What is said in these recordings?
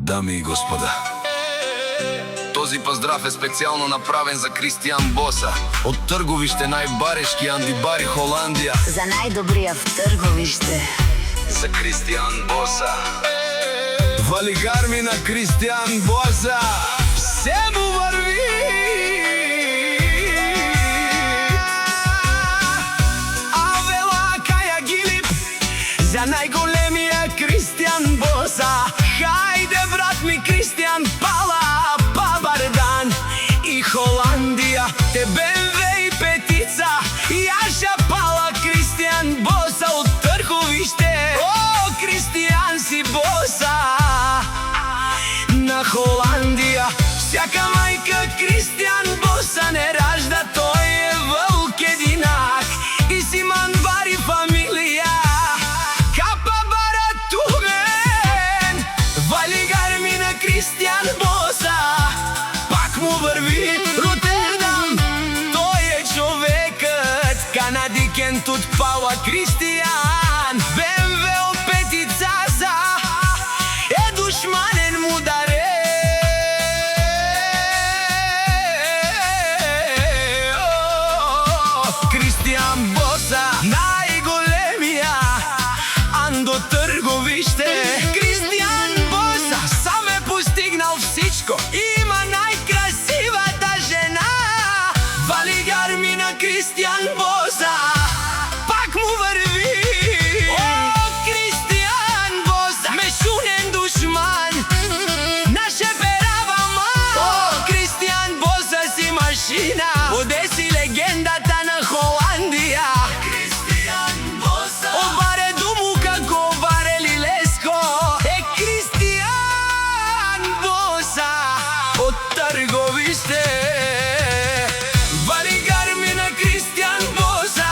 Дами и господа, този поздрав е специјално направен за Кристијан Боса од Трговиште, најбарешки антибари Холандија. За најдобрија в Трговиште. За Кристијан Боса. Валигар ми на Кристијан Боса. Се му върви. Авела каја гилип за најголемија Кристијан Боса. Хајде брат ми Кристијан, пала Бабардан и Холандија, те БМВ и петица, јаша пала Кристијан Боса од Трговиште. О, Кристијан си Боса на Холандија. Всяка мајка Кристијан Боса не ражда, тој е вълк единак и си манбари фамилија. Капа бара тумен, валигар ми на Кристијан Боса. Пак му върви Ротердам, тој е човекът, канадикентот пала Кристијан. БМВ од петица за е душманен му даре. Кристијан Боса, најголемија андо Трговиште. Кристијан Боса сам е постигнал всичко, има најкрасивата жена. Валигар ми на Кристијан Боса, пак му върви. О, Кристијан Боса, мешунен душман, наше перава ман. О, Кристијан Боса си машина, одеси легендата на Холандија. Кристијан Боса, обаре думу како варели леско. Е Кристијан Боса од Трговиште. Валигар ми на Кристијан Боса,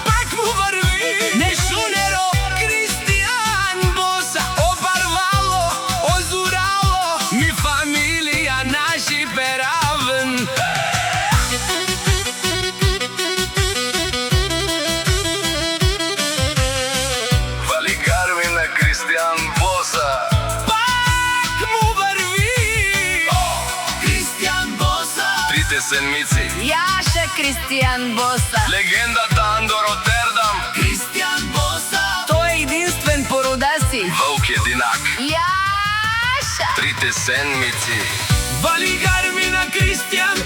пак му върви. Нешунеро Кристијан Боса, обарвало, озурало, ми фамилија наши перавен. Валигар ми на Кристијан Боса, пак му върви. О, Кристијан Боса, трите седмици, Јаша Кристијан Боса. легендата андо Ротердам. Кристијан Боса, тој е единствен по рода си. Вълк единак, Јаша. трите седмици. Валигар ми на Кристијан